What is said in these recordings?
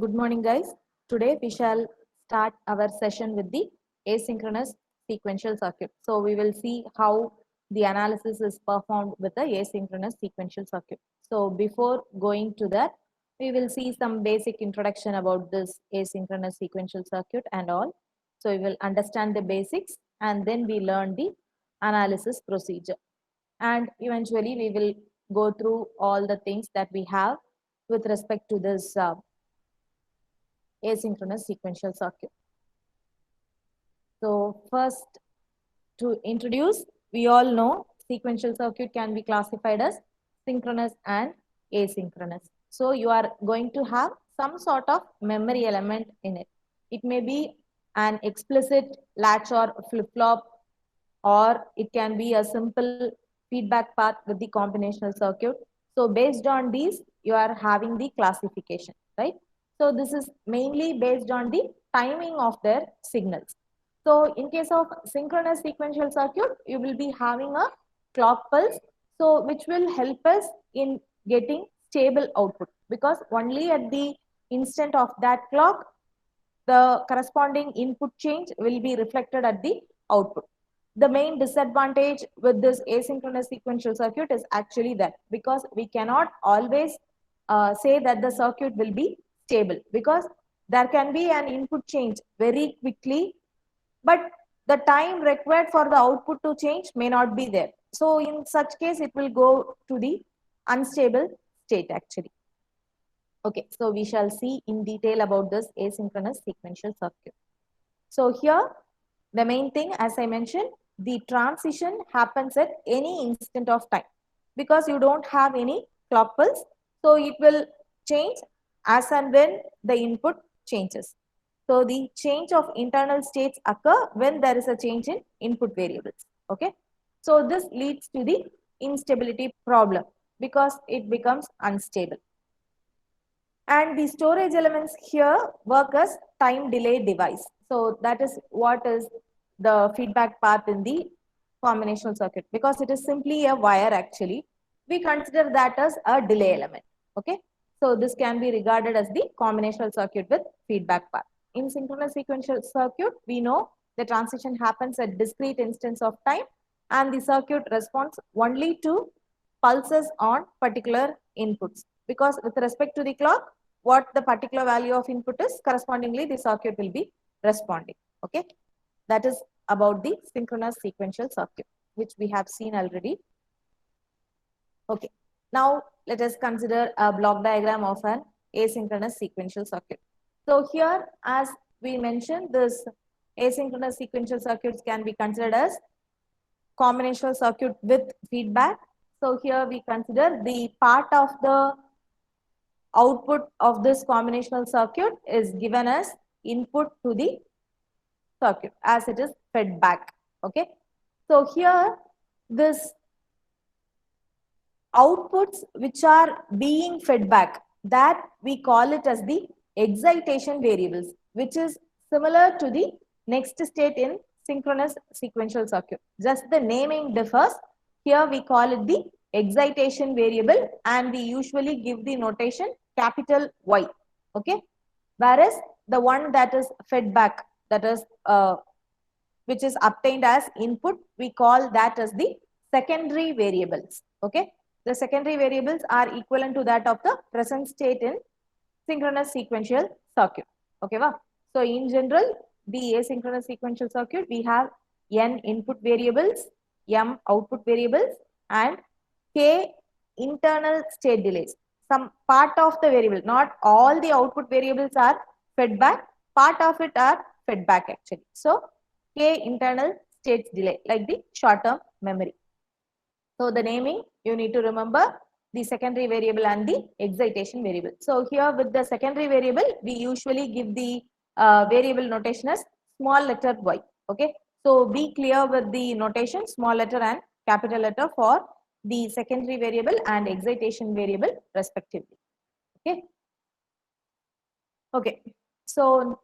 Good morning, guys. Today we shall start our session with the asynchronous sequential circuit. So we will see how the analysis is performed with the asynchronous sequential circuit. So before going to that, we will see some basic introduction about this asynchronous sequential circuit and all. So we will understand the basics and then we learn the analysis procedure. And eventually we will go through all the things that we have with respect to this asynchronous sequential circuit. So first, to introduce, we all know sequential circuit can be classified as synchronous and asynchronous. So you are going to have some sort of memory element in it. It may be an explicit latch or flip-flop, or it can be a simple feedback path with the combinational circuit. So based on these, you are having the classification, right? So this is mainly based on the timing of their signals. So in case of synchronous sequential circuit, you will be having a clock pulse, so which will help us in getting stable output, because only at the instant of that clock, the corresponding input change will be reflected at the output. The main disadvantage with this asynchronous sequential circuit is actually that, because we cannot always say that the circuit will be stable, because there can be an input change very quickly, but the time required for the output to change may not be there. So in such case, it will go to the unstable state actually. Okay, so we shall see in detail about this asynchronous sequential circuit. So here, the main thing, as I mentioned, the transition happens at any instant of time, because you don't have any clock pulse. So it will change as and when the input changes. So the change of internal states occur when there is a change in input variables. Okay. So this leads to the instability problem because it becomes unstable. And the storage elements here work as time delay device. So that is what is the feedback path in the combinational circuit, because it is simply a wire actually. We consider that as a delay element. Okay. So this can be regarded as the combinational circuit with feedback path. In synchronous sequential circuit, we know the transition happens at discrete instance of time, and the circuit responds only to pulses on particular inputs, because with respect to the clock, what the particular value of input is, correspondingly the circuit will be responding. Okay, that is about the synchronous sequential circuit, which we have seen already. Okay, now let us consider a block diagram of an asynchronous sequential circuit. So here, as we mentioned, this asynchronous sequential circuits can be considered as combinational circuit with feedback. So here we consider the part of the output of this combinational circuit is given as input to the circuit as it is fed back. Okay. So here this outputs which are being fed back, that we call it as the excitation variables, which is similar to the next state in synchronous sequential circuit. Just the naming differs. Here we call it the excitation variable, and we usually give the notation capital Y. Okay. Whereas the one that is fed back, that is which is obtained as input, we call that as the secondary variables. Okay. The secondary variables are equivalent to that of the present state in synchronous sequential circuit. Okay, wow. So in general, the asynchronous sequential circuit, we have n input variables, m output variables, and k internal state delays. Some part of the variable, not all the output variables are fed back, part of it are fed back actually. So k internal states delay, like the short-term memory. So the naming, you need to remember the secondary variable and the excitation variable. So here with the secondary variable, we usually give the variable notation as small letter y. Okay. So be clear with the notation small letter and capital letter for the secondary variable and excitation variable respectively. Okay. Okay. So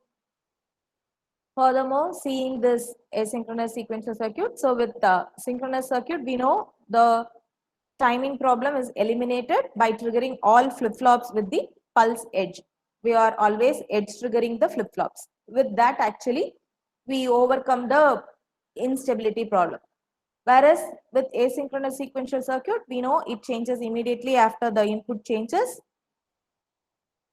furthermore, seeing this asynchronous sequential circuit. So with the synchronous circuit, we know the timing problem is eliminated by triggering all flip-flops with the pulse edge. we are always edge triggering the flip-flops. With that, actually, we overcome the instability problem. Whereas with asynchronous sequential circuit, we know it changes immediately after the input changes,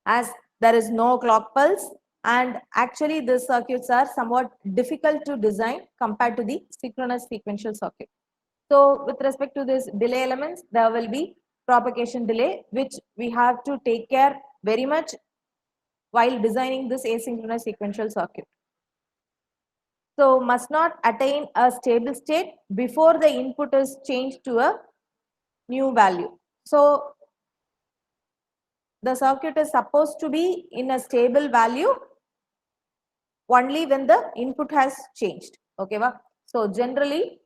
as there is no clock pulse, and actually the circuits are somewhat difficult to design compared to the synchronous sequential circuit. So with respect to this delay elements, there will be propagation delay, which we have to take care very much while designing this asynchronous sequential circuit. So must not attain a stable state before the input is changed to a new value. So the circuit is supposed to be in a stable value only when the input has changed. Okay, so generally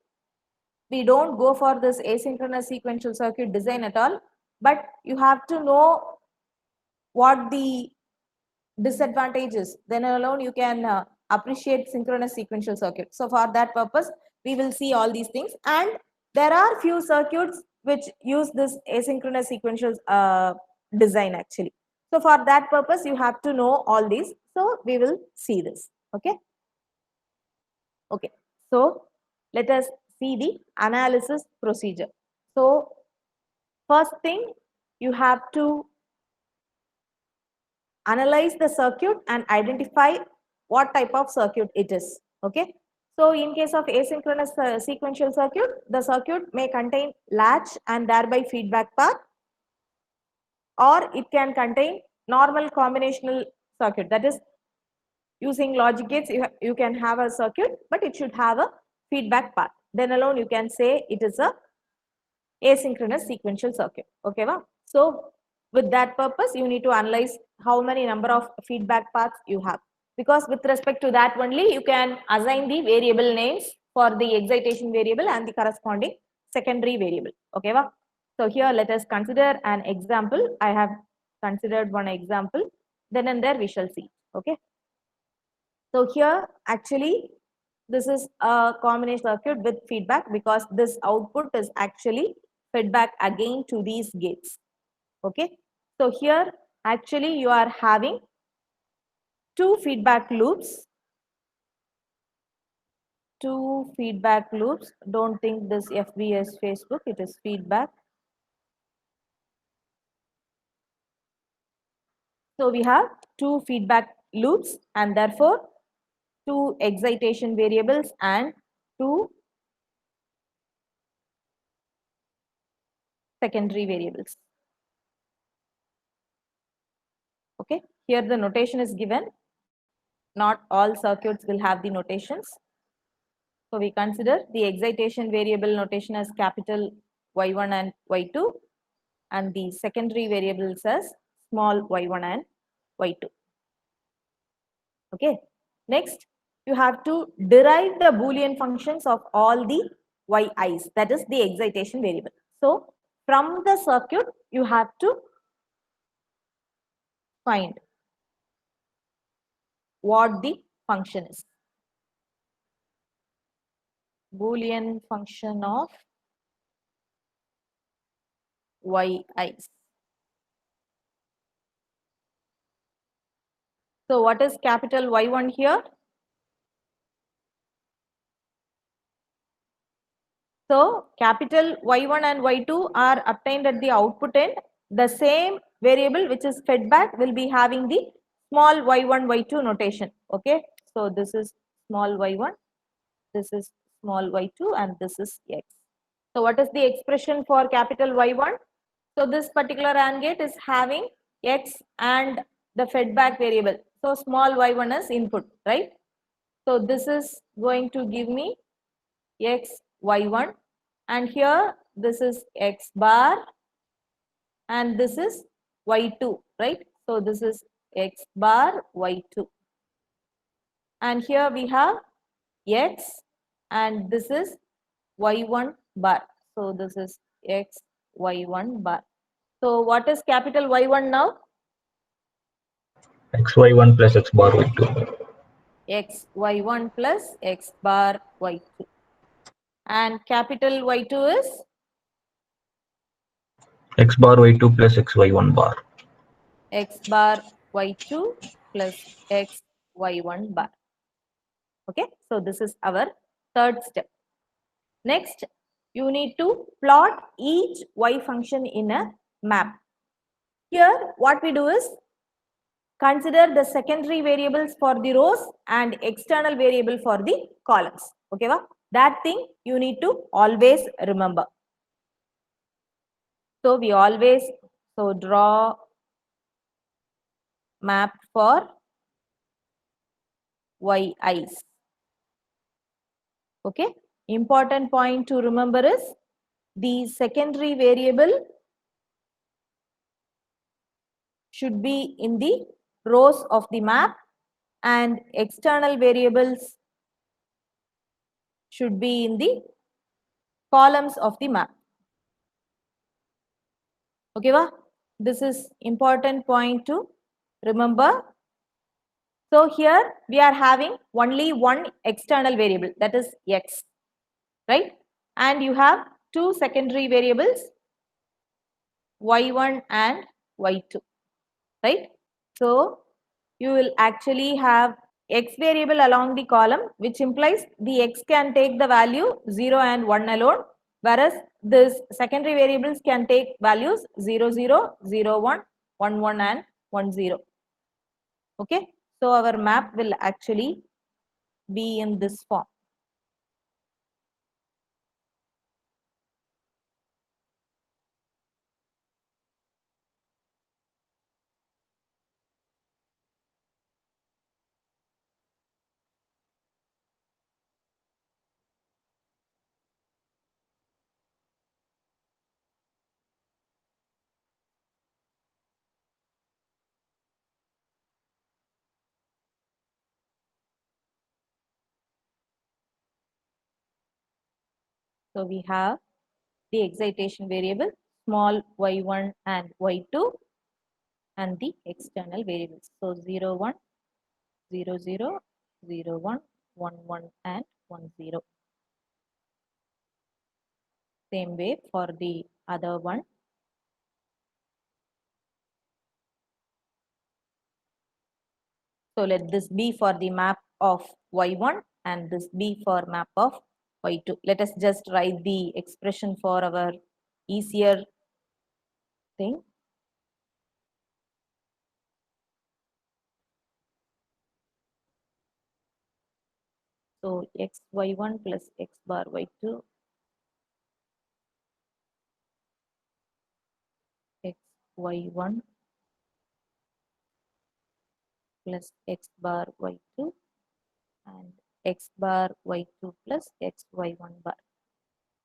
we don't go for this asynchronous sequential circuit design at all, but you have to know what the disadvantages, then alone you can appreciate synchronous sequential circuit. So for that purpose, we will see all these things, and there are few circuits which use this asynchronous sequential design actually. So for that purpose, you have to know all these. So we will see this. Okay. Okay. So let us see the analysis procedure. So first thing, you have to analyze the circuit and identify what type of circuit it is. Okay. So in case of asynchronous sequential circuit, the circuit may contain latch and thereby feedback path, or it can contain normal combinational circuit. That is, using logic gates, you can have a circuit, but it should have a feedback path. Then alone you can say it is a asynchronous sequential circuit. Okay, wow. So with that purpose, you need to analyze how many number of feedback paths you have, because with respect to that only you can assign the variable names for the excitation variable and the corresponding secondary variable. Okay, wow. So here let us consider an example. I have considered one example, then and there we shall see. Okay. So here actually this is a combination circuit with feedback, because this output is actually fed back again to these gates. Okay. So here actually you are having two feedback loops. Don't think this FB is Facebook, it is feedback. So we have two feedback loops and therefore two excitation variables and two secondary variables. Okay, here the notation is given. Not all circuits will have the notations. So we consider the excitation variable notation as capital Y1 and Y2, and the secondary variables as small y1 and y2. Okay. Next, you have to derive the Boolean functions of all the yi's, that is the excitation variable. So from the circuit, you have to find what the function is. Boolean function of yi's. So what is capital Y1 here? So capital Y1 and Y2 are obtained at the output end. The same variable which is fed back will be having the small y1, y2 notation. Okay. So this is small y1, this is small y2, and this is x. So what is the expression for capital Y1? So this particular AND gate is having x and the feedback variable. So small y1 is input, right? So this is going to give me x y1, and here this is x bar and this is y2, right? So this is x bar y2, and here we have x and this is y1 bar. So this is x y1 bar. So what is capital Y1 now? xy1 plus x bar y2. X y1 plus x bar y2. And capital Y2 is? X bar y2 plus xy1 bar. X bar y2 plus x y1 bar. Okay, so this is our third step. Next, you need to plot each y function in a map. Here, what we do is consider the secondary variables for the rows and external variable for the columns. Okay, va? That thing you need to always remember. So we always draw map for yi's. Okay, important point to remember is the secondary variable should be in the rows of the map and external variables should be in the columns of the map. Okay, va? This is important point to remember. So here we are having only one external variable, that is x, right? And you have two secondary variables, y1 and y2, right? So you will actually have x variable along the column, which implies the x can take the value 0 and 1 alone, whereas this secondary variables can take values 0, 0, 0, 1, 1, 1 and 1, 0. Okay, so our map will actually be in this form. So we have the excitation variable small y1 and y2 and the external variables. So 0, 1, 0, 0, 0, 1, 1, 1 and 1, 0. Same way for the other one. So let this be for the map of y1 and this be for map of y2. Let us just write the expression for our easier thing. So x y1 plus x bar y2 x y1 plus x bar y2 and x bar y2 plus x y1 bar.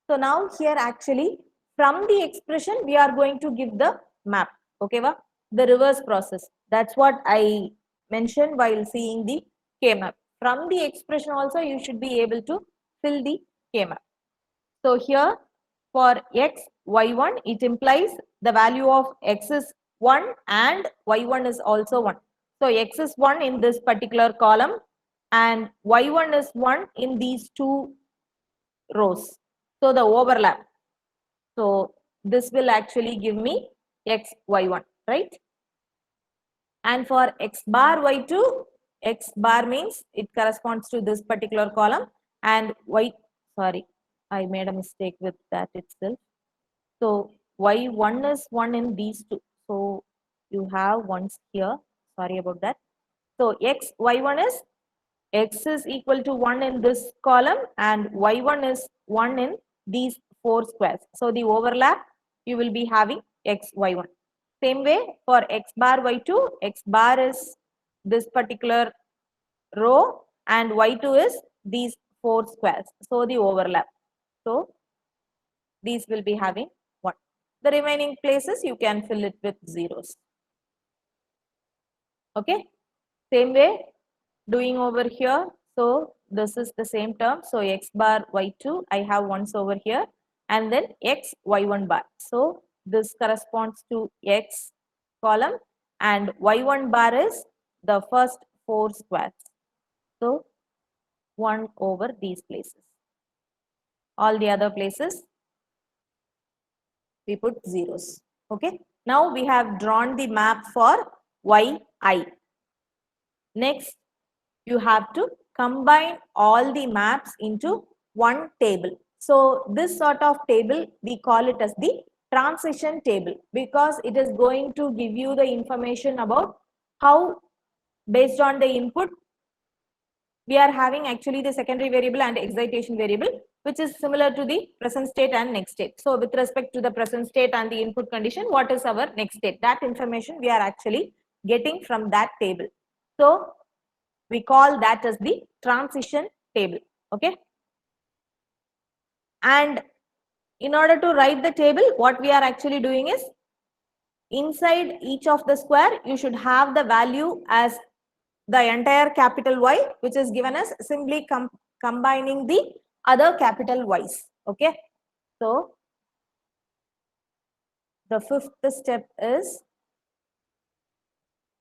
So now here actually from the expression we are going to give the map. Okay, va? The reverse process. That's what I mentioned while seeing the K-map. From the expression also you should be able to fill the K-map. So here for x, y1, it implies the value of x is 1 and y1 is also 1. So x is 1 in this particular column and y1 is 1 in these two rows. So the overlap. So this will actually give me x, y1, right? And for x bar, y2, x bar means it corresponds to this particular column and sorry, I made a mistake with that itself. So y1 is 1 in these two. So you have ones here. Sorry about that. So x, y1 is x is equal to 1 in this column and y1 is 1 in these four squares. So the overlap you will be having x, y1. Same way for x bar, y2, x bar is this particular row and y2 is these four squares. So the overlap. So these will be having 1. The remaining places you can fill it with zeros. Okay. Same way doing over here. So this is the same term. So x bar y2, I have ones over here and then x y1 bar. So this corresponds to x column and y1 bar is the first four squares. So 1 over these places. All the other places we put zeros. Okay. Now we have drawn the map for yi. Next, you have to combine all the maps into one table. So this sort of table, we call it as the transition table because it is going to give you the information about how, based on the input, we are having actually the secondary variable and excitation variable, which is similar to the present state and next state. So with respect to the present state and the input condition, what is our next state? That information we are actually getting from that table. So we call that as the transition table. Okay. And in order to write the table, what we are actually doing is, inside each of the square, you should have the value as the entire capital Y, which is given as simply combining the other capital Y's. Okay. So the fifth step is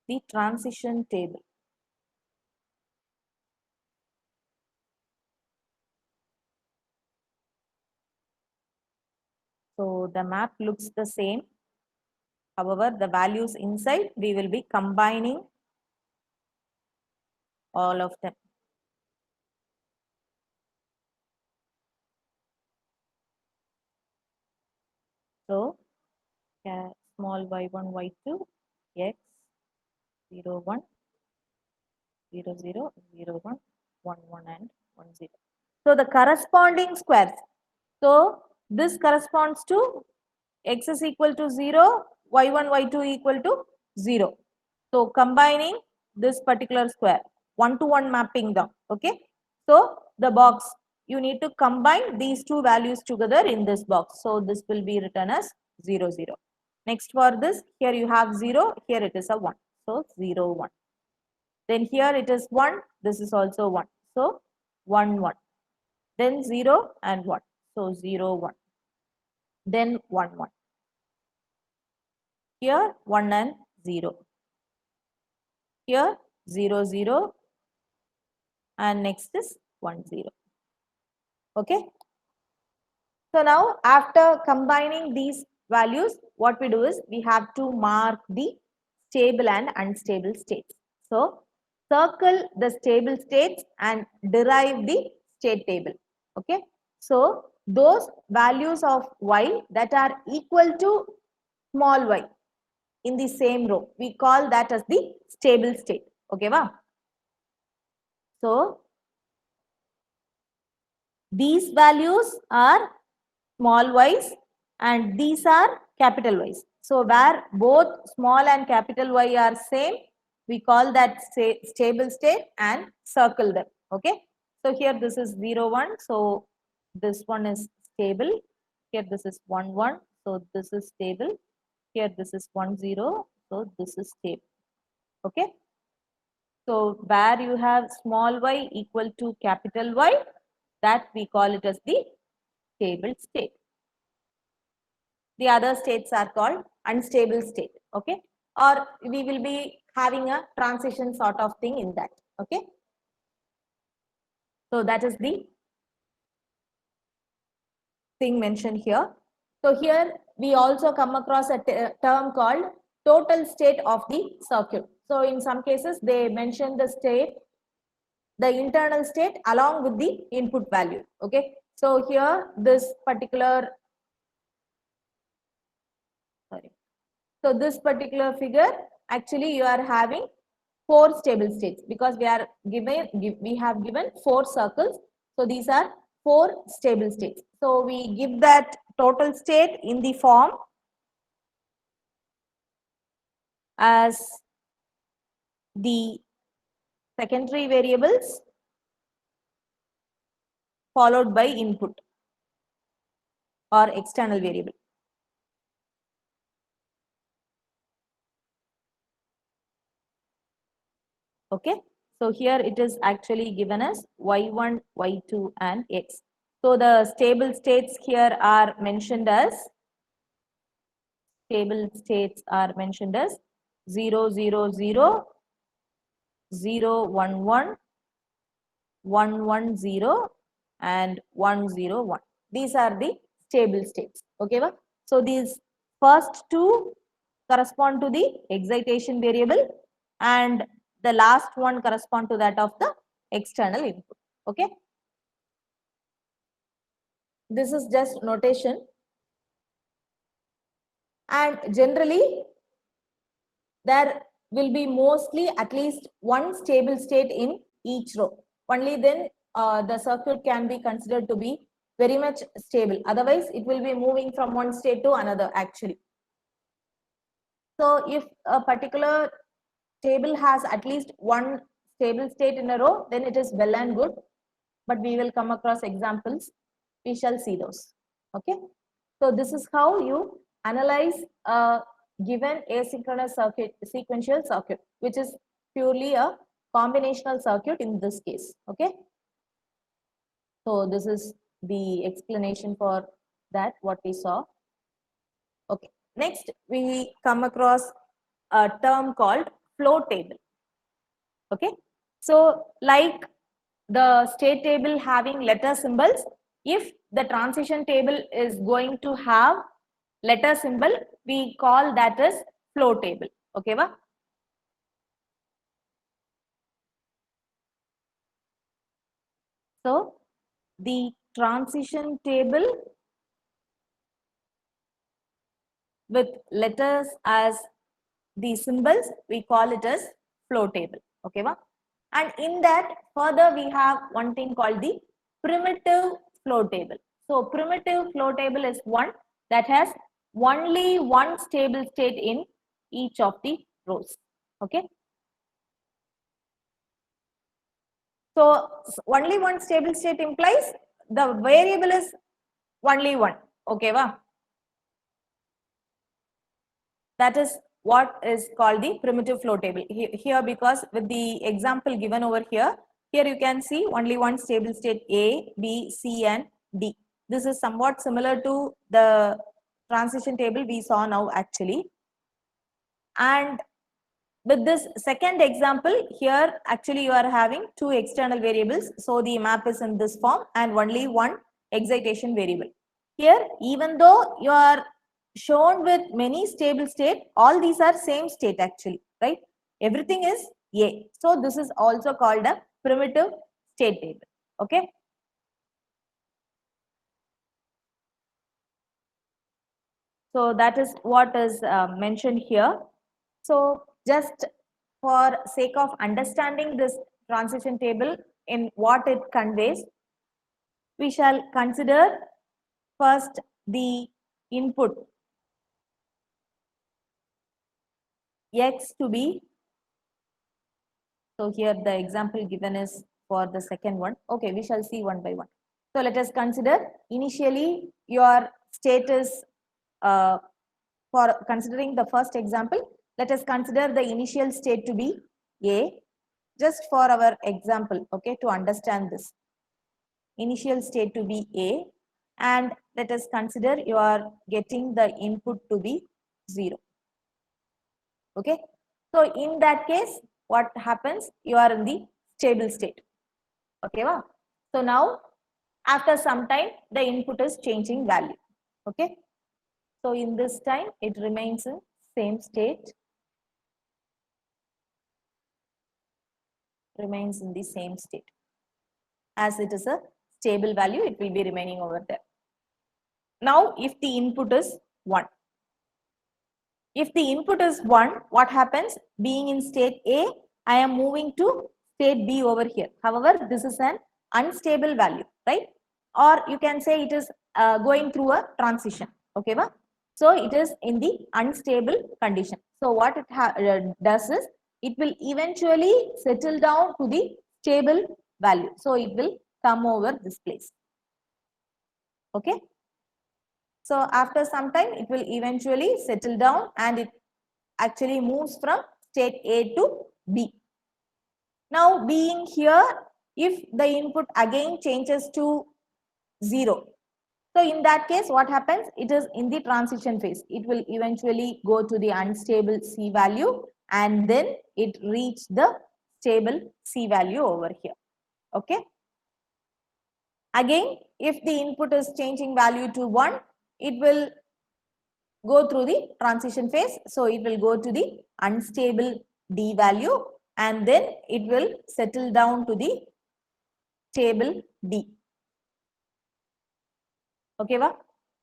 the transition table. So the map looks the same. However, the values inside, we will be combining all of them. So small y1, y2, x, 0, 1, 0, 0, 0, 1, 1, 1, and 1, 0. So the corresponding squares. So this corresponds to x is equal to 0, y1, y2 equal to 0. So combining this particular square, 1 to 1 mapping down. Okay. So the box, you need to combine these two values together in this box. So this will be written as 0, 0. Next for this, here you have 0, here it is a 1. So 0, 1. Then here it is 1, this is also 1. So 1, 1. Then 0 and 1. So 0, 1. Then 1, 1. Here 1 and 0. Here 0, 0. And next is 1, 0. Okay. So now after combining these values, what we do is we have to mark the stable and unstable states. So circle the stable states and derive the state table. Okay. So those values of y that are equal to small y in the same row, we call that as the stable state. Okay, va? So these values are small y's and these are capital Y's. So where both small and capital Y are same, we call that stable state and circle them. Okay. So here this is 0, 1. So this one is stable. Here this is 1, 1. So this is stable. Here this is 1, 0. So this is stable. Okay. So where you have small y equal to capital Y, that we call it as the stable state. The other states are called unstable state. Okay. Or we will be having a transition sort of thing in that. Okay. So that is the thing mentioned here. So here we also come across a term called total state of the circuit. So in some cases they mention the state, the internal state along with the input value. Okay. So here this particular, sorry. So this particular figure, actually you are having 4 stable states because we are we have given 4 circles. So these are 4 stable states. So we give that total state in the form as the secondary variables followed by input or external variable. Okay. So here it is actually given as y1, y2 and x. So the stable states here are mentioned as, stable states are mentioned as 0, 0, 0, 0, 1, 1, 1, 1, 0 and 1, 0, 1. These are the stable states. Okay. So these first two correspond to the excitation variable, and the last one correspond to that of the external input. Okay. This is just notation. And generally, there will be mostly at least one stable state in each row. Only then the circuit can be considered to be very much stable. Otherwise, it will be moving from one state to another actually. So if a particular table has at least one stable state in a row, then it is well and good. But we will come across examples. We shall see those. Okay. So this is how you analyze a given asynchronous circuit, sequential circuit, which is purely a combinational circuit in this case. Okay. So this is the explanation for that, what we saw. Okay. Next, we come across a term called flow table. Okay. So like the state table having letter symbols, if the transition table is going to have letter symbol, we call that as flow table. Okay, va? So the transition table with letters as the symbols, we call it as flow table. Okay, va? And in that, further we have one thing called the primitive flow table. So primitive flow table is one that has only one stable state in each of the rows. Okay. So only one stable state implies the variable is only one. Okay, va? That is what is called the primitive flow table. Here, because with the example given over here, here you can see only one stable state A, B, C and D. This is somewhat similar to the transition table we saw now actually. And with this second example, here actually you are having two external variables. So the map is in this form and only one excitation variable. Here, even though you are shown with many stable state, all these are same state actually, right? Everything is A. So this is also called a primitive state table. Okay. So that is what is mentioned here. So just for sake of understanding this transition table in what it conveys, we shall consider first the input X to be, so here the example given is for the second one. Okay, we shall see one by one. So let us consider initially your state is, for considering the first example, let us consider the initial state to be A, just for our example, okay, to understand this. Initial state to be A, and let us consider you are getting the input to be 0. Okay. So in that case, what happens? You are in the stable state. Okay. Wow. So now after some time, the input is changing value. Okay. So in this time, it remains in same state. Remains in the same state. As it is a stable value, it will be remaining over there. Now, if the input is 1. If the input is 1, what happens? Being in state A, I am moving to state B over here. However, this is an unstable value, right? Or you can say it is going through a transition. Okay, va? So it is in the unstable condition. So what it does is, it will eventually settle down to the stable value. So it will come over this place. Okay. So after some time, it will eventually settle down and it actually moves from state A to B. Now being here, if the input again changes to 0, so in that case, what happens? It is in the transition phase. It will eventually go to the unstable C value and then it reach the stable C value over here. Okay. Again, if the input is changing value to 1, it will go through the transition phase. So it will go to the unstable D value and then it will settle down to the stable D. Okay, va?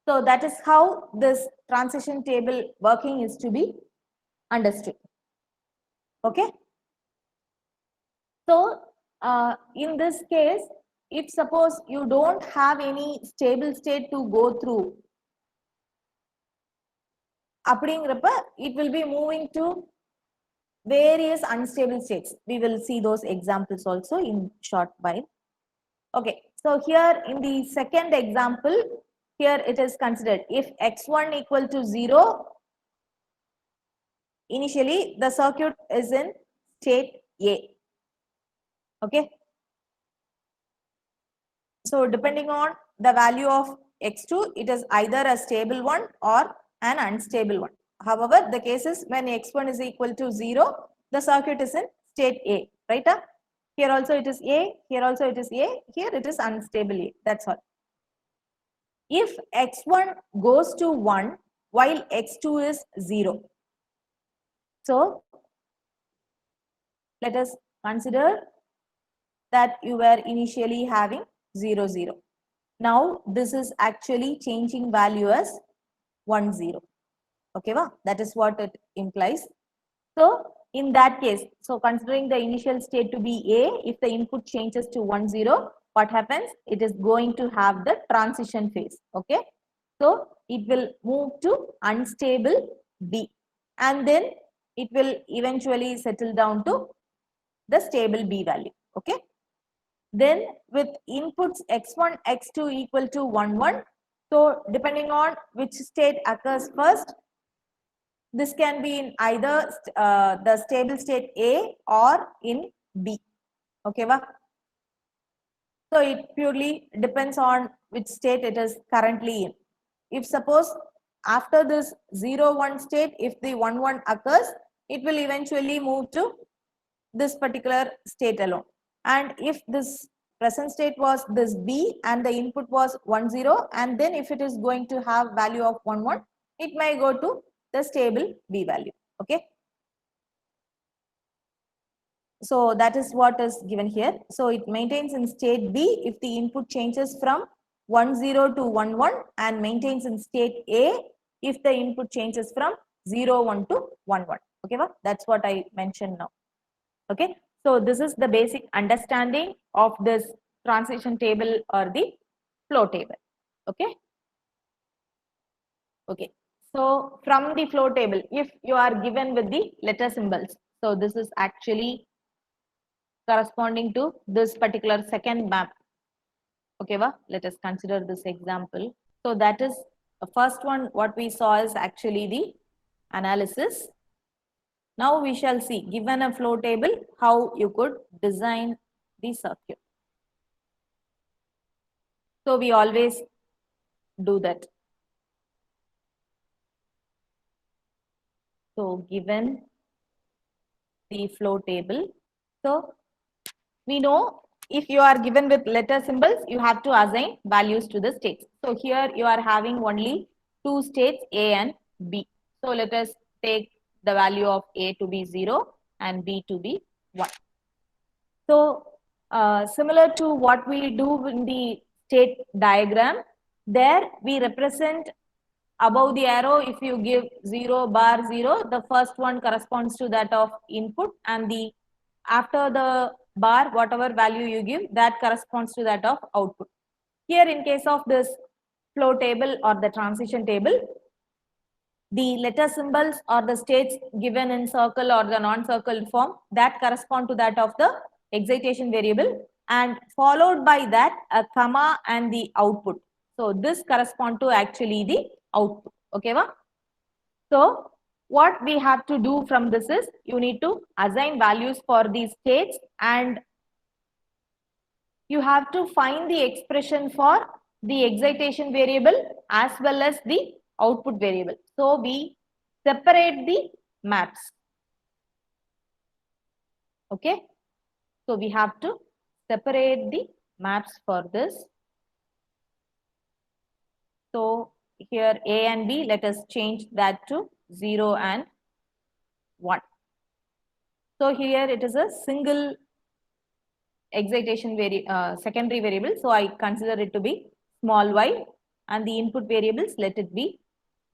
So that is how this transition table working is to be understood. Okay. So in this case, if suppose you don't have any stable state to go through, it will be moving to various unstable states. We will see those examples also in short while. Okay, so here in the second example, here it is considered if x1 equal to 0, initially the circuit is in state A. Okay. So depending on the value of x2, it is either a stable one or an unstable one. However, the cases when x1 is equal to 0, the circuit is in state A, right? Here also it is A, here also it is A, here it is unstable A, that's all. If x1 goes to 1 while x2 is 0, so let us consider that you were initially having 0, 0. Now this is actually changing value as 1, 0. Okay, wow? That is what it implies. So in that case, so considering the initial state to be A, if the input changes to 1, 0, what happens? It is going to have the transition phase. Okay. So it will move to unstable B and then it will eventually settle down to the stable B value. Okay. Then with inputs x1, x2 equal to 1, 1. So depending on which state occurs first, this can be in either the stable state A or in B. Okay, va? So it purely depends on which state it is currently in. If suppose after this 0, 1 state, if the 1, 1 occurs, it will eventually move to this particular state alone. And if this present state was this B and the input was 1, 0, and then if it is going to have value of 1, 1, it may go to the stable B value. Okay. So that is what is given here. So it maintains in state B if the input changes from 1, 0 to 1, 1 and maintains in state A if the input changes from 0, 1 to 1, 1. Okay, well, that's what I mentioned now. Okay, so this is the basic understanding of this transition table or the flow table. Okay. Okay. So from the flow table, if you are given with the letter symbols, so this is actually corresponding to this particular second map. Okay, well, let us consider this example. So that is the first one. What we saw is actually the analysis. Now we shall see, given a flow table, how you could design the circuit. So we always do that. So given the flow table, so we know if you are given with letter symbols, you have to assign values to the states. So here you are having only two states, A and B. So let us take the value of A to be 0 and B to be 1. So similar to what we do in the state diagram, there we represent above the arrow, if you give 0 bar 0, the first one corresponds to that of input, and the after the bar, whatever value you give, that corresponds to that of output. Here in case of this flow table or the transition table, the letter symbols or the states given in circle or the non-circle form, that correspond to that of the excitation variable, and followed by that a comma and the output. So this correspond to actually the output. Okay, va? So what we have to do from this is you need to assign values for these states and you have to find the expression for the excitation variable as well as the output variable. So we separate the maps. Okay. So we have to separate the maps for this. So here A and B, let us change that to 0 and 1. So here it is a single excitation secondary variable. So I consider it to be small y, and the input variables, let it be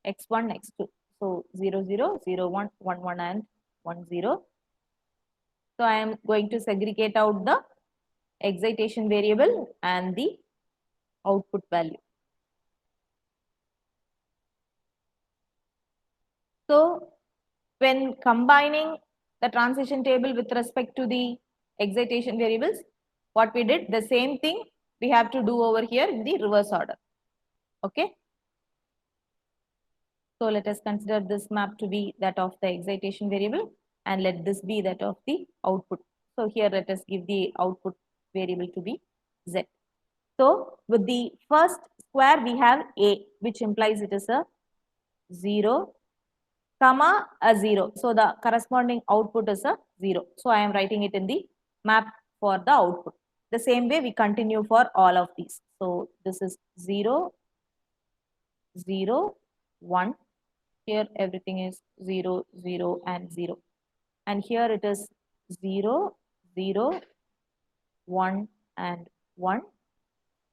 x1, x2. So 0, 0, 0, 1, 1, 1 and 1, 0. So I am going to segregate out the excitation variable and the output value. So when combining the transition table with respect to the excitation variables, what we did, the same thing we have to do over here in the reverse order. Okay. So let us consider this map to be that of the excitation variable, and let this be that of the output. So here let us give the output variable to be z. So with the first square we have a, which implies it is a 0, comma a 0. So the corresponding output is a 0. So I am writing it in the map for the output. The same way we continue for all of these. So this is 0, 0, 1. Here everything is 0, 0 and 0. And here it is 0, 0, 1 and 1.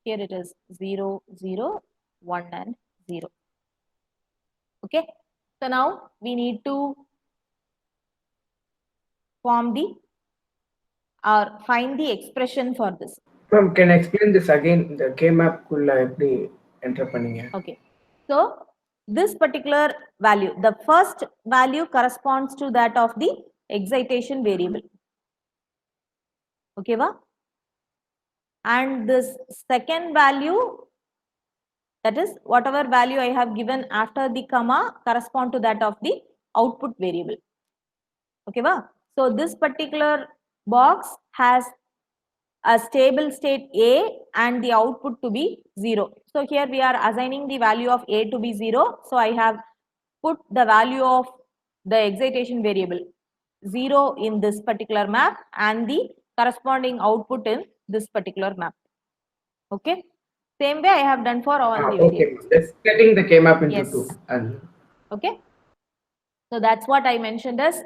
Here it is 0, 0, 1 and 0. Okay. So now we need to form the or find the expression for this. Ma'am, can I explain this again? The K-map குள்ள எப்படி enter பண்ணீங்க? Okay. So this particular value, the first value corresponds to that of the excitation variable. Okay, va? And this second value, that is whatever value I have given after the comma, correspond to that of the output variable. Okay, va? So this particular box has a stable state A and the output to be 0. So here we are assigning the value of A to be 0. So I have put the value of the excitation variable 0 in this particular map and the corresponding output in this particular map. Okay. Same way I have done for all the Okay, variables. that's splitting the K-map into Yes. two. And Okay. So that's what I mentioned as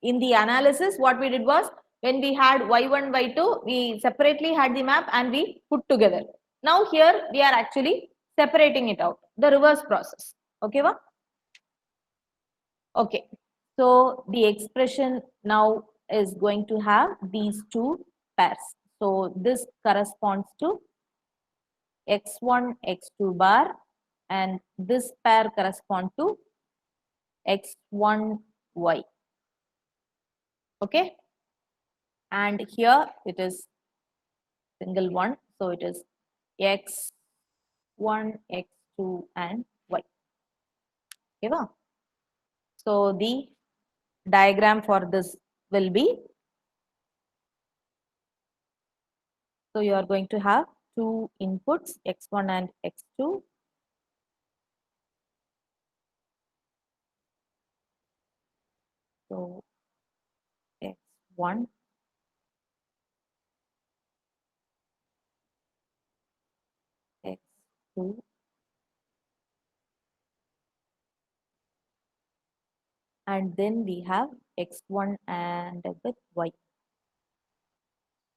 in the analysis, what we did was when we had y1, y2, we separately had the map and we put together. Now here we are actually separating it out, the reverse process. Okay, va? Okay. So the expression now is going to have these two pairs. So this corresponds to x1, x2 bar, and this pair correspond to x1, y. Okay. And here it is single one. So it is x1, x2 and y. Okay. Va? So the diagram for this will be, so you are going to have two inputs, x1 and x2. So x1, x2, and then we have x1 and with y.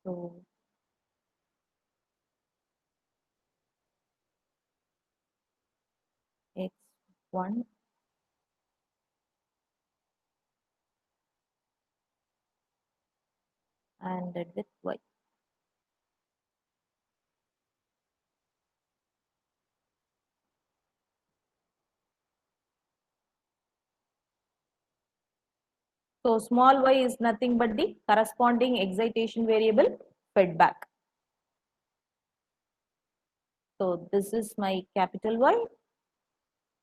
So x1 and with y. So small y is nothing but the corresponding excitation variable fed back. So this is my capital Y.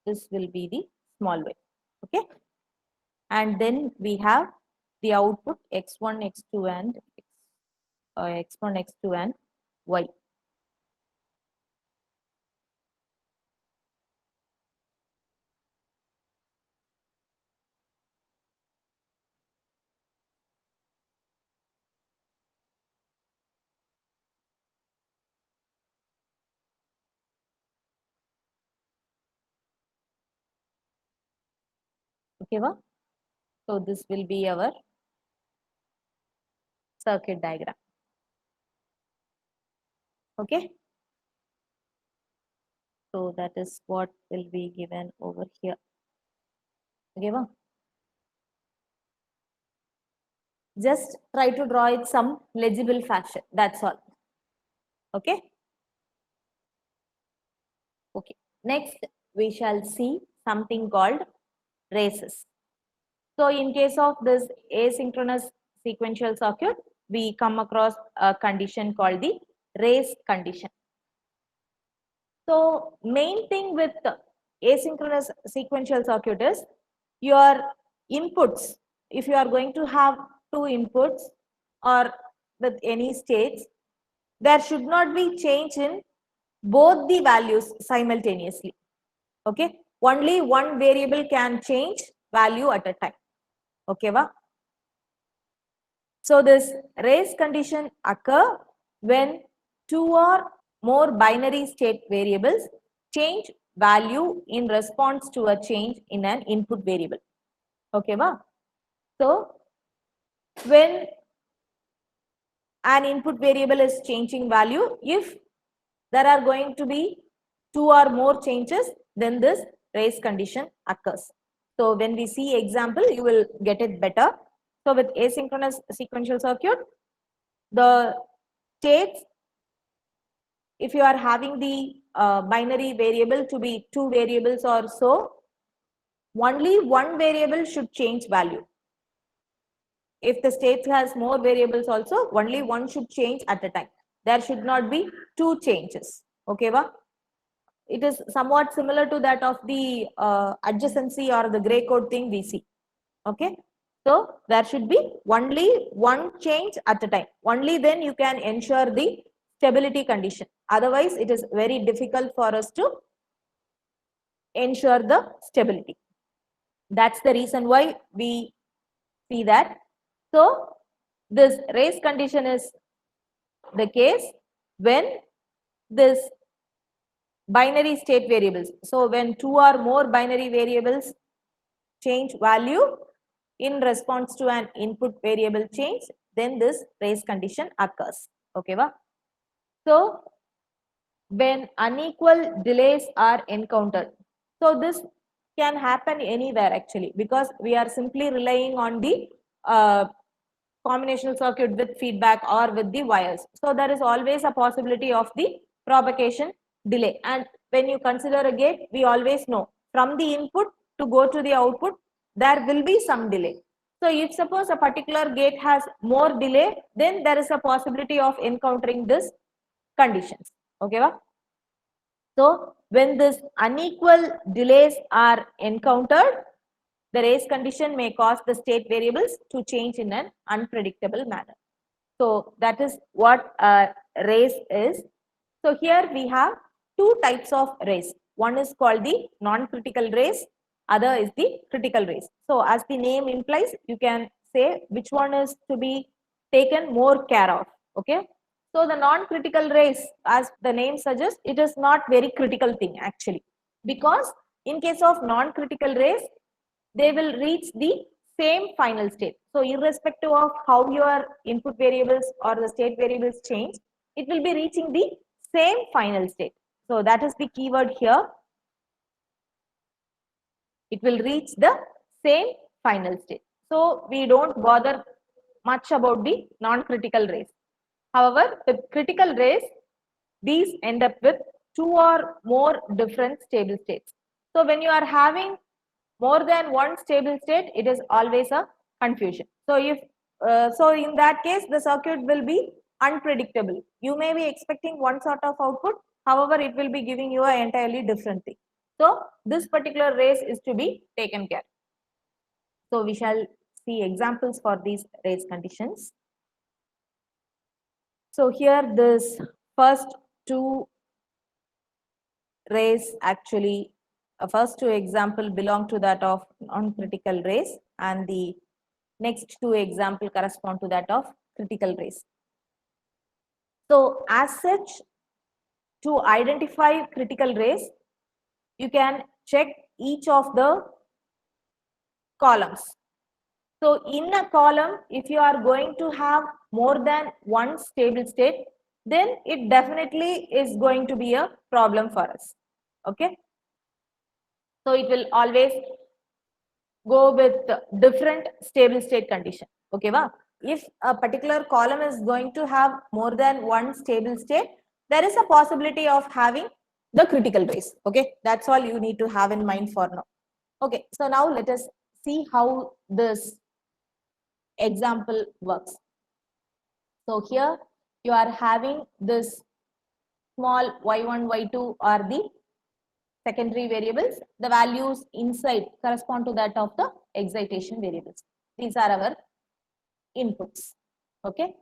This will be the small y. Okay. And then we have the output x1, x2 and x1, x2 and y. Okay, va? So this will be our circuit diagram. Okay. So that is what will be given over here. Okay, va? Just try to draw it some legible fashion. That's all. Okay. Okay. Next, we shall see something called races. So in case of this asynchronous sequential circuit, we come across a condition called the race condition. So main thing with asynchronous sequential circuit is your inputs. If you are going to have two inputs or with any states, there should not be change in both the values simultaneously. Okay, only one variable can change value at a time. Okay, va? So this race condition occur when two or more binary state variables change value in response to a change in an input variable. Okay, va? So when an input variable is changing value, if there are going to be two or more changes, then this race condition occurs. So when we see example, you will get it better. So with asynchronous sequential circuit, the states, if you are having the binary variable to be two variables or so, only one variable should change value. If the state has more variables also, only one should change at a time. There should not be two changes. Okay, va? It is somewhat similar to that of the adjacency or the gray code thing we see. Okay, so there should be only one change at a time. Only then you can ensure the stability condition. Otherwise, it is very difficult for us to ensure the stability. That's the reason why we see that. So this race condition is the case when this binary state variables. So when two or more binary variables change value in response to an input variable change, then this race condition occurs. Okay, va? So when unequal delays are encountered, so this can happen anywhere actually, because we are simply relying on the combinational circuit with feedback or with the wires. So there is always a possibility of the propagation delay. And when you consider a gate, we always know from the input to go to the output, there will be some delay. So if suppose a particular gate has more delay, then there is a possibility of encountering this conditions. Okay, va? So when this unequal delays are encountered, the race condition may cause the state variables to change in an unpredictable manner. So that is what a race is. So here we have two types of race. One is called the non-critical race, other is the critical race. So as the name implies, you can say which one is to be taken more care of. Okay. So the non-critical race, as the name suggests, it is not very critical thing actually, because in case of non-critical race, they will reach the same final state. So irrespective of how your input variables or the state variables change, it will be reaching the same final state. So that is the keyword here. It will reach the same final state. So we don't bother much about the non-critical race. However, with critical race, these end up with two or more different stable states. So when you are having more than one stable state, it is always a confusion. So if so in that case, the circuit will be unpredictable. You may be expecting one sort of output, however, it will be giving you an entirely different thing. So this particular race is to be taken care. So we shall see examples for these race conditions. So here this first two race actually, first two example belong to that of non-critical race, and the next two example correspond to that of critical race. So as such, to identify critical race, you can check each of the columns. So in a column, if you are going to have more than one stable state, then it definitely is going to be a problem for us. Okay. So it will always go with different stable state condition. Okay, va? If a particular column is going to have more than one stable state, there is a possibility of having the critical race. Okay, that's all you need to have in mind for now. Okay, so now let us see how this example works. So here you are having this small y1, y2 are the secondary variables. The values inside correspond to that of the excitation variables. These are our inputs. Okay.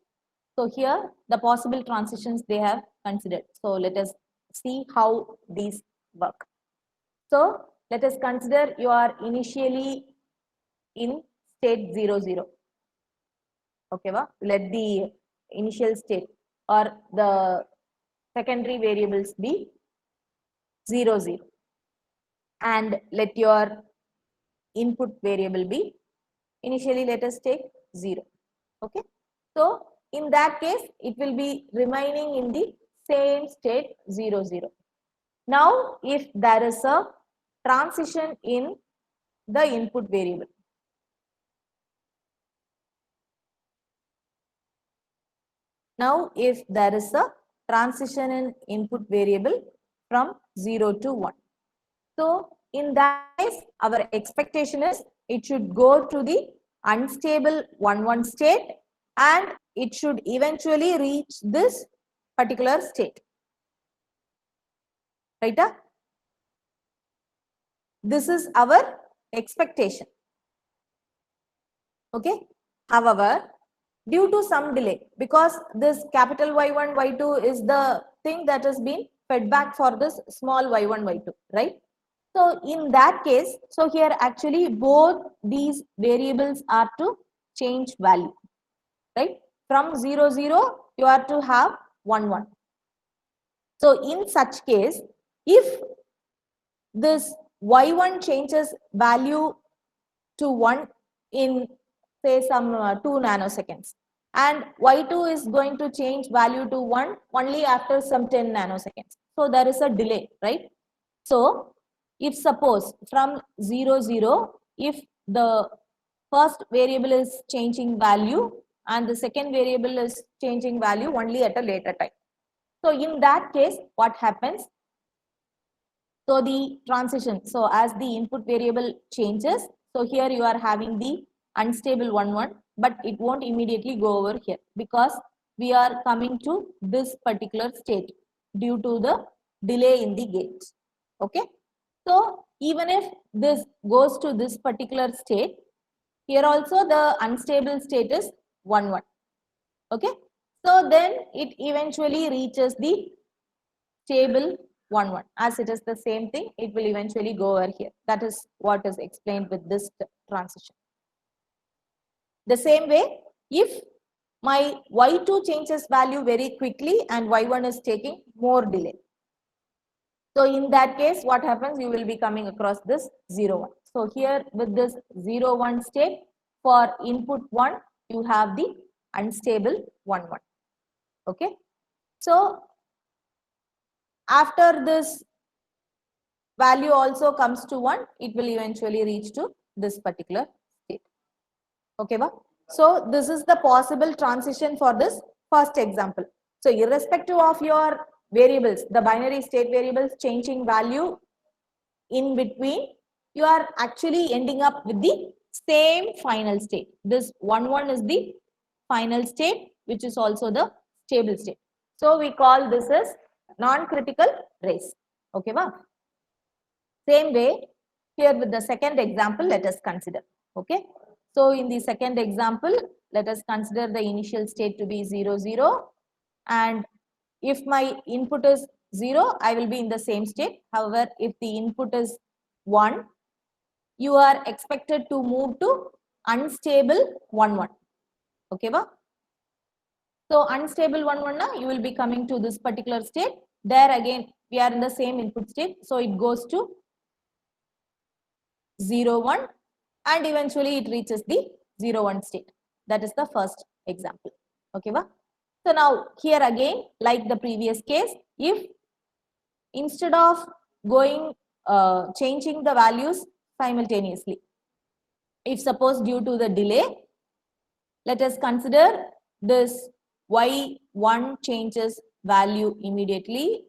So here the possible transitions they have considered. So let us see how these work. So let us consider you are initially in state 0, 0. Okay, va? Let the initial state or the secondary variables be 0, 0. And let your input variable be initially, let us take 0. Okay. So in that case, it will be remaining in the same state 0, 0. Now, if there is a transition in the input variable, now if there is a transition in input variable from 0 to 1. So in that case, our expectation is it should go to the unstable 1, 1 state and it should eventually reach this particular state. Right? This is our expectation. Okay. However, due to some delay, because this capital Y1, Y2 is the thing that has been fed back for this small y1, y2, right? So in that case, so here actually both these variables are to change value, right? From 0, 0, you are to have 1, 1. So in such case, if this y1 changes value to 1 in say some 2 nanoseconds, and y2 is going to change value to 1 only after some 10 nanoseconds. So there is a delay, right? So if suppose from 0, 0, if the first variable is changing value and the second variable is changing value only at a later time. So in that case, what happens? So the transition, so as the input variable changes, so here you are having the unstable 1, 1, but it won't immediately go over here because we are coming to this particular state due to the delay in the gates. Okay. So even if this goes to this particular state, here also the unstable state is 1, 1. Okay. So then it eventually reaches the stable 1, 1. As it is the same thing, it will eventually go over here. That is what is explained with this transition. The same way, if my y2 changes value very quickly and y1 is taking more delay. So in that case, what happens? You will be coming across this 0, 1. So here with this 0, 1 state, for input 1, you have the unstable 1, 1. Okay. So after this value also comes to 1, it will eventually reach to this particular state. Okay, ba? So this is the possible transition for this first example. So irrespective of your variables, the binary state variables changing value in between, you are actually ending up with the same final state. This 1, 1 is the final state, which is also the stable state. So we call this as non-critical race. Okay, ba? Same way, here with the second example, let us consider. Okay. So in the second example, let us consider the initial state to be 0, 0. And if my input is 0, I will be in the same state. However, if the input is 1, you are expected to move to unstable 1, 1. Okay, ba? So unstable 1, 1, na, you will be coming to this particular state. There again, we are in the same input state. So it goes to 0, 1 and eventually it reaches the 0, 1 state. That is the first example. Okay, va? So now here again, like the previous case, if instead of going changing the values simultaneously, if suppose due to the delay, let us consider this y1 changes value immediately.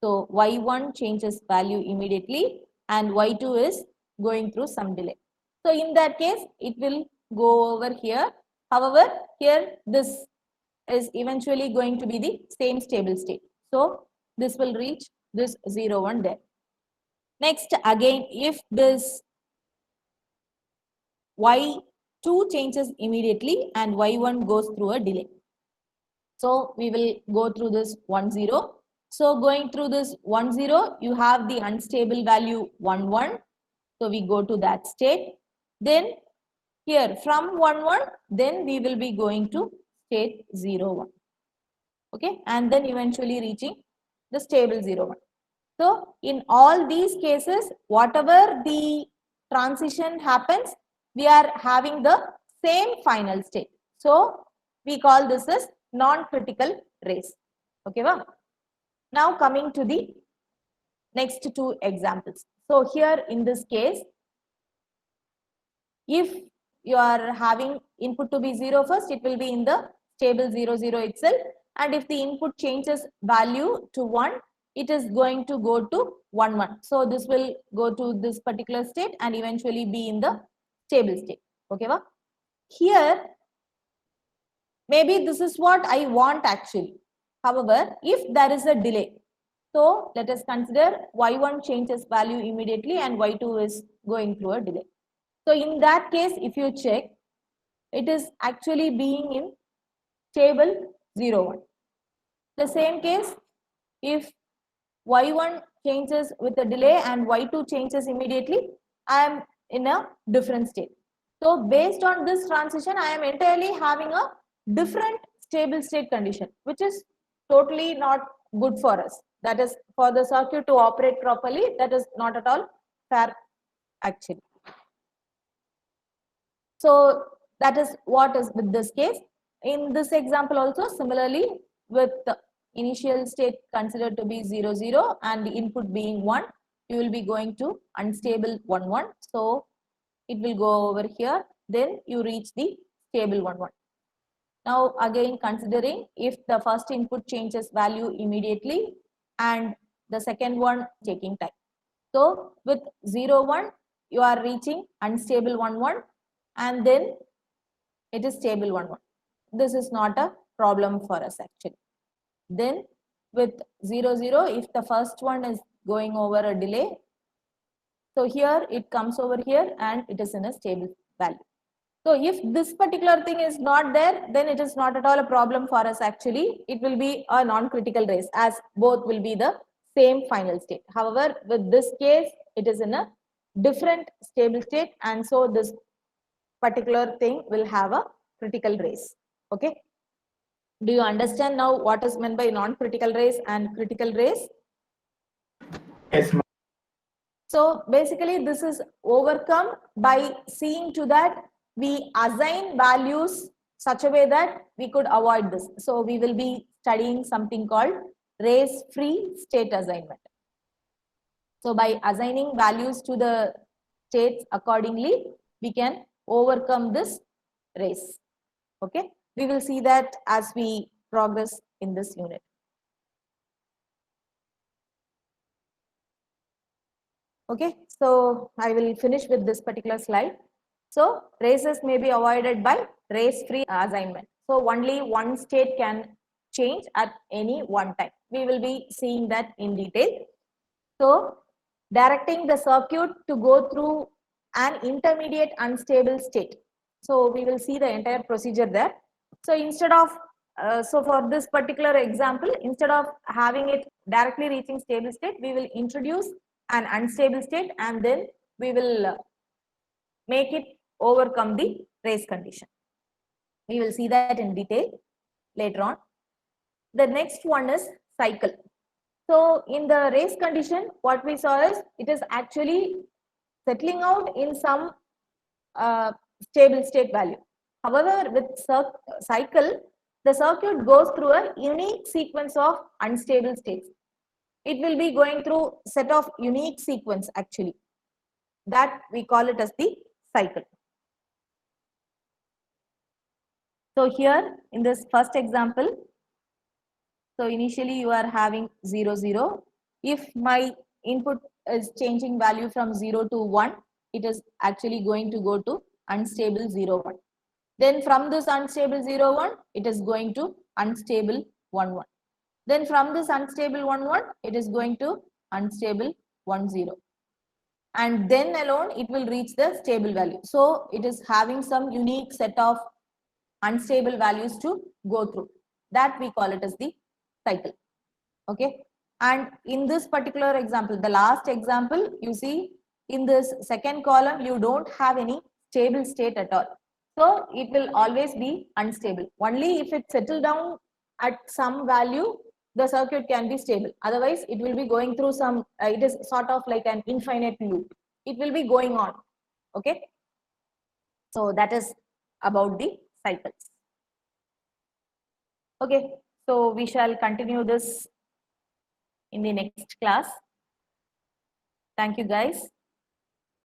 So y1 changes value immediately and y2 is going through some delay. So in that case, it will go over here. However, here this is eventually going to be the same stable state. So this will reach this 0, 1 there. Next, again, if this y2 changes immediately and y1 goes through a delay. So we will go through this 1, 0. So going through this 1, 0, you have the unstable value 1, 1. So we go to that state. Then here from 1, 1, then we will be going to state 0, 1. Okay, and then eventually reaching the stable 0, 1. So in all these cases, whatever the transition happens, we are having the same final state. So we call this as non-critical race. Okay, well, now coming to the next two examples. So here in this case, if you are having input to be 0 first, it will be in the stable 0, 0 itself. And if the input changes value to 1, it is going to go to 1, 1. So this will go to this particular state and eventually be in the stable state. Okay, well, here maybe this is what I want actually. However, if there is a delay, so let us consider y1 changes value immediately and y2 is going through a delay. So in that case, if you check, it is actually being in stable 0, 1. The same case, if y1 changes with a delay and y2 changes immediately, I am in a different state. So based on this transition, I am entirely having a different stable state condition, which is totally not good for us. That is, for the circuit to operate properly, that is not at all fair actually. So that is what is with this case. In this example also, similarly, with the initial state considered to be 0, 0 and the input being 1, you will be going to unstable 1, 1. So it will go over here, then you reach the stable 1, 1. Now again considering if the first input changes value immediately and the second one taking time. So with 0, 1, you are reaching unstable 1, 1 and then it is stable 1, 1. This is not a problem for us actually. Then with 0, 0, if the first one is going over a delay, so here it comes over here and it is in a stable value. So if this particular thing is not there, then it is not at all a problem for us actually. It will be a non-critical race as both will be the same final state. However, with this case, it is in a different stable state and so this particular thing will have a critical race. Okay. Do you understand now what is meant by non-critical race and critical race? Yes, ma'am. So basically this is overcome by seeing to that we assign values such a way that we could avoid this. So we will be studying something called race-free state assignment. So by assigning values to the states accordingly, we can overcome this race. Okay, we will see that as we progress in this unit. Okay, so I will finish with this particular slide. So races may be avoided by race-free assignment. So only one state can change at any one time. We will be seeing that in detail. So directing the circuit to go through an intermediate unstable state. So we will see the entire procedure there. So instead of, so for this particular example, instead of having it directly reaching stable state, we will introduce an unstable state and then we will make it overcome the race condition. We will see that in detail later on. The next one is cycle. So in the race condition, what we saw is it is actually settling out in some stable state value. However, with cycle, the circuit goes through a unique sequence of unstable states. It will be going through set of unique sequence actually. That we call it as the cycle. So here in this first example, so initially you are having 0, 0. If my input is changing value from 0 to 1, it is actually going to go to unstable 0, 1. Then from this unstable 0, 1, it is going to unstable 1, 1. Then from this unstable 1, 1, it is going to unstable 1, 0. And then alone it will reach the stable value. So it is having some unique set of unstable values to go through. That we call it as the cycle. Okay. And in this particular example, the last example, you see in this second column, you don't have any stable state at all. So it will always be unstable. Only if it settle down at some value, the circuit can be stable. Otherwise, it will be going through some, it is sort of like an infinite loop. It will be going on. Okay. So that is about the cycles. Okay. So we shall continue this in the next class. Thank you, guys.